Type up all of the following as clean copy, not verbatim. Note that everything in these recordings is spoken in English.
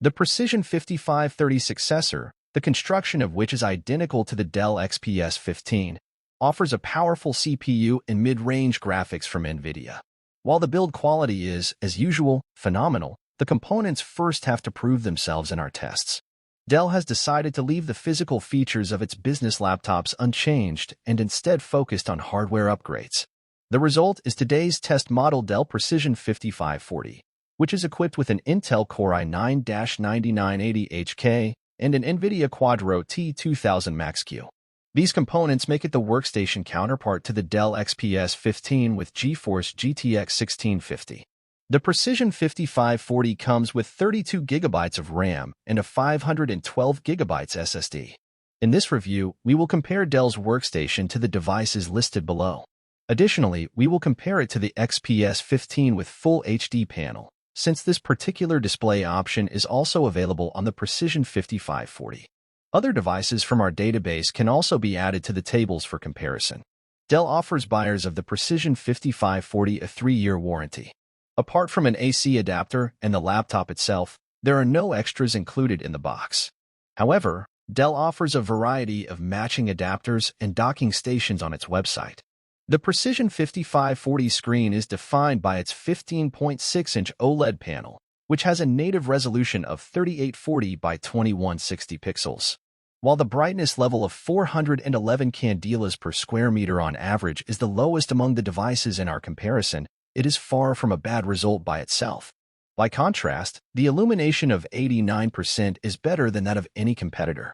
The Precision 5530 successor, the construction of which is identical to the Dell XPS 15, offers a powerful CPU and mid-range graphics from NVIDIA. While the build quality is, as usual, phenomenal, the components first have to prove themselves in our tests. Dell has decided to leave the physical features of its business laptops unchanged and instead focused on hardware upgrades. The result is today's test model Dell Precision 5540, which is equipped with an Intel Core i9-9980HK and an NVIDIA Quadro T2000 Max-Q. These components make it the workstation counterpart to the Dell XPS 15 with GeForce GTX 1650. The Precision 5540 comes with 32 GB of RAM and a 512 GB SSD. In this review, we will compare Dell's workstation to the devices listed below. Additionally, we will compare it to the XPS 15 with Full HD panel, since this particular display option is also available on the Precision 5540. Other devices from our database can also be added to the tables for comparison. Dell offers buyers of the Precision 5540 a 3-year warranty. Apart from an AC adapter and the laptop itself, there are no extras included in the box. However, Dell offers a variety of matching adapters and docking stations on its website. The Precision 5540 screen is defined by its 15.6-inch OLED panel, which has a native resolution of 3840 by 2160 pixels. While the brightness level of 411 candelas per square meter on average is the lowest among the devices in our comparison, it is far from a bad result by itself. By contrast, the illumination of 89% is better than that of any competitor.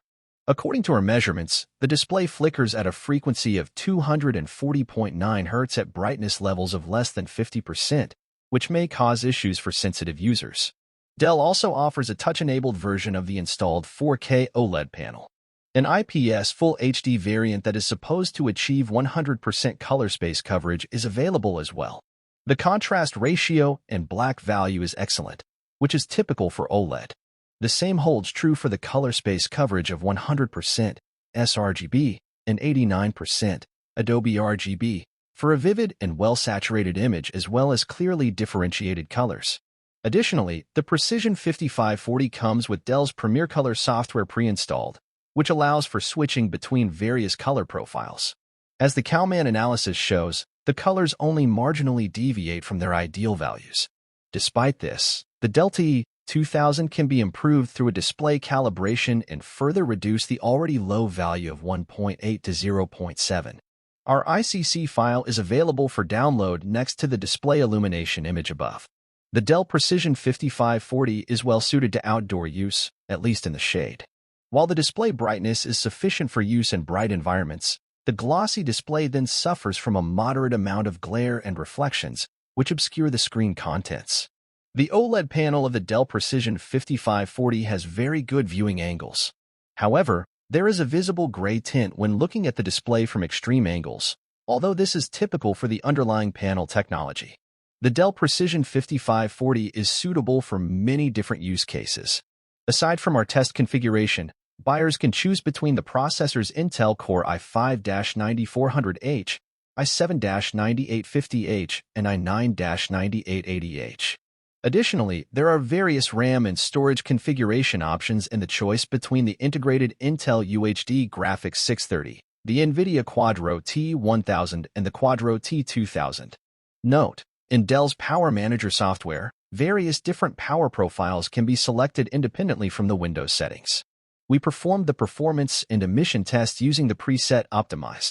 According to our measurements, the display flickers at a frequency of 240.9 Hz at brightness levels of less than 50%, which may cause issues for sensitive users. Dell also offers a touch-enabled version of the installed 4K OLED panel. An IPS Full HD variant that is supposed to achieve 100% color space coverage is available as well. The contrast ratio and black value is excellent, which is typical for OLED. The same holds true for the color space coverage of 100% sRGB and 89% Adobe RGB for a vivid and well-saturated image as well as clearly differentiated colors. Additionally, the Precision 5540 comes with Dell's Premier Color software pre-installed, which allows for switching between various color profiles. As the Cowman analysis shows, the colors only marginally deviate from their ideal values. Despite this, the Dell T2000 can be improved through a display calibration and further reduce the already low value of 1.8 to 0.7. Our ICC file is available for download next to the display illumination image above. The Dell Precision 5540 is well suited to outdoor use, at least in the shade. While the display brightness is sufficient for use in bright environments, the glossy display then suffers from a moderate amount of glare and reflections, which obscure the screen contents. The OLED panel of the Dell Precision 5540 has very good viewing angles. However, there is a visible gray tint when looking at the display from extreme angles, although this is typical for the underlying panel technology. The Dell Precision 5540 is suitable for many different use cases. Aside from our test configuration, buyers can choose between the processor's Intel Core i5-9400H, i7-9850H, and i9-9880H. Additionally, there are various RAM and storage configuration options in the choice between the integrated Intel UHD Graphics 630, the NVIDIA Quadro T1000, and the Quadro T2000. Note: in Dell's Power Manager software, various different power profiles can be selected independently from the Windows settings. We performed the performance and emission test using the preset Optimize.